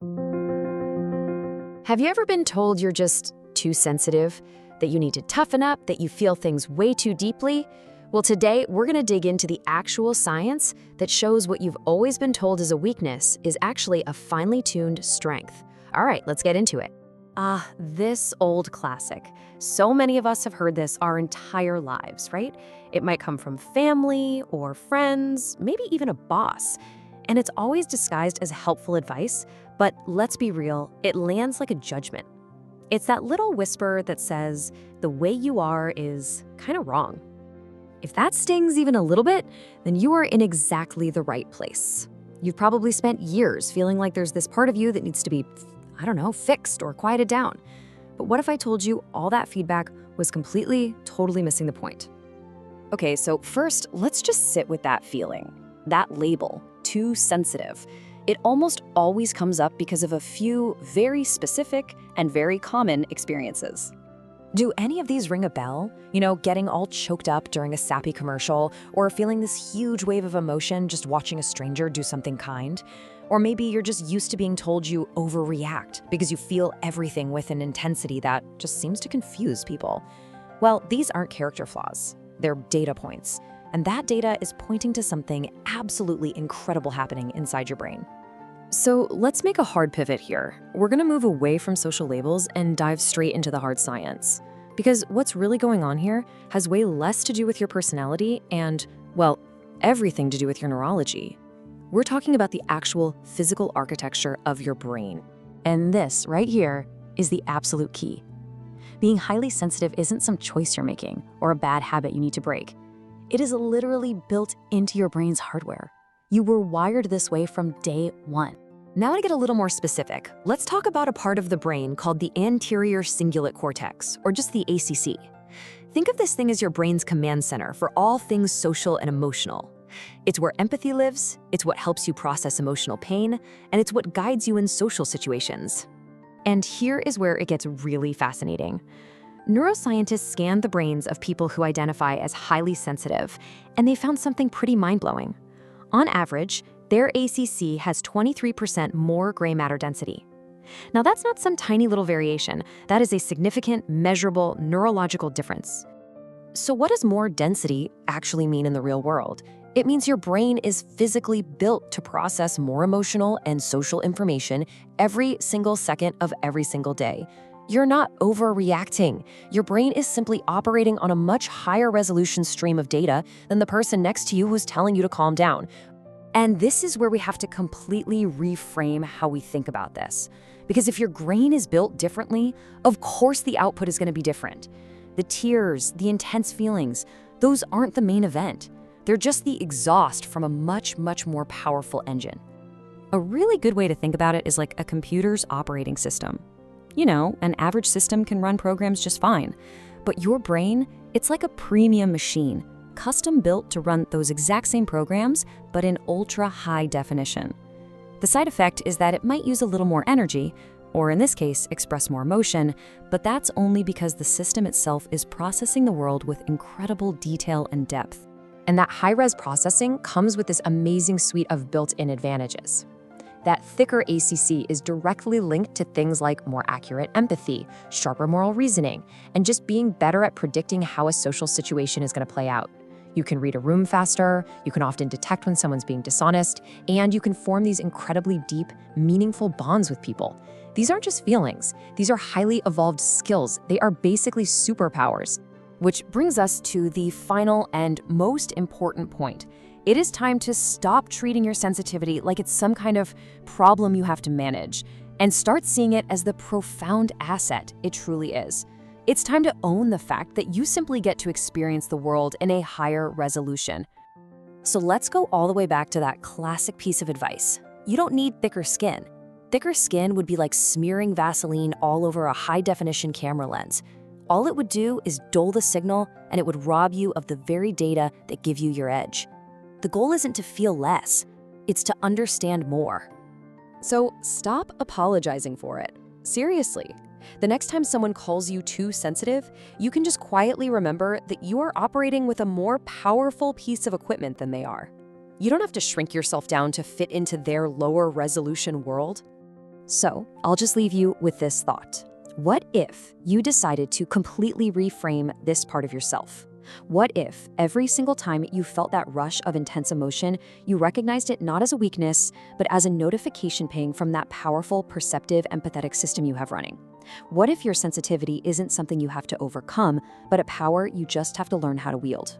Have you ever been told you're just too sensitive, that you need to toughen up, that you feel things way too deeply? Well, today we're going to dig into the actual science that shows what you've always been told is a weakness is actually a finely tuned strength. All right, let's get into it. This old classic. So many of us have heard this our entire lives, right? It might come from family or friends, maybe even a boss. And it's always disguised as helpful advice, but let's be real, it lands like a judgment. It's that little whisper that says, the way you are is kind of wrong. If that stings even a little bit, then you are in exactly the right place. You've probably spent years feeling like there's this part of you that needs to be, fixed or quieted down. But what if I told you all that feedback was completely, totally missing the point? Okay, so first, let's just sit with that feeling, that label, too sensitive. It almost always comes up because of a few very specific and very common experiences. Do any of these ring a bell? Getting all choked up during a sappy commercial, or feeling this huge wave of emotion just watching a stranger do something kind? Or maybe you're just used to being told you overreact because you feel everything with an intensity that just seems to confuse people. Well, these aren't character flaws. They're data points. And that data is pointing to something absolutely incredible happening inside your brain. So let's make a hard pivot here. We're going to move away from social labels and dive straight into the hard science. Because what's really going on here has way less to do with your personality and, well, everything to do with your neurology. We're talking about the actual physical architecture of your brain. And this right here is the absolute key. Being highly sensitive isn't some choice you're making or a bad habit you need to break. It is literally built into your brain's hardware. You were wired this way from day one. Now to get a little more specific, let's talk about a part of the brain called the anterior cingulate cortex, or just the ACC. Think of this thing as your brain's command center for all things social and emotional. It's where empathy lives, it's what helps you process emotional pain, and it's what guides you in social situations. And here is where it gets really fascinating. Neuroscientists scanned the brains of people who identify as highly sensitive, and they found something pretty mind-blowing. On average, their ACC has 23% more gray matter density. Now, that's not some tiny little variation. That is a significant, measurable neurological difference. So what does more density actually mean in the real world? It means your brain is physically built to process more emotional and social information every single second of every single day. You're not overreacting. Your brain is simply operating on a much higher resolution stream of data than the person next to you who's telling you to calm down. And this is where we have to completely reframe how we think about this. Because if your brain is built differently, of course the output is going to be different. The tears, the intense feelings, those aren't the main event. They're just the exhaust from a much, much more powerful engine. A really good way to think about it is like a computer's operating system. An average system can run programs just fine. But your brain, it's like a premium machine, custom built to run those exact same programs, but in ultra high definition. The side effect is that it might use a little more energy, or in this case, express more emotion, but that's only because the system itself is processing the world with incredible detail and depth. And that high-res processing comes with this amazing suite of built-in advantages. That thicker ACC is directly linked to things like more accurate empathy, sharper moral reasoning, and just being better at predicting how a social situation is going to play out. You can read a room faster, you can often detect when someone's being dishonest, and you can form these incredibly deep, meaningful bonds with people. These aren't just feelings, these are highly evolved skills. They are basically superpowers. Which brings us to the final and most important point. It is time to stop treating your sensitivity like it's some kind of problem you have to manage, and start seeing it as the profound asset it truly is. It's time to own the fact that you simply get to experience the world in a higher resolution. So let's go all the way back to that classic piece of advice. You don't need thicker skin. Thicker skin would be like smearing Vaseline all over a high-definition camera lens. All it would do is dull the signal, and it would rob you of the very data that give you your edge. The goal isn't to feel less, it's to understand more. So stop apologizing for it. Seriously. The next time someone calls you too sensitive, you can just quietly remember that you are operating with a more powerful piece of equipment than they are. You don't have to shrink yourself down to fit into their lower resolution world. So, I'll just leave you with this thought. What if you decided to completely reframe this part of yourself? What if every single time you felt that rush of intense emotion, you recognized it not as a weakness, but as a notification ping from that powerful, perceptive, empathetic system you have running? What if your sensitivity isn't something you have to overcome, but a power you just have to learn how to wield?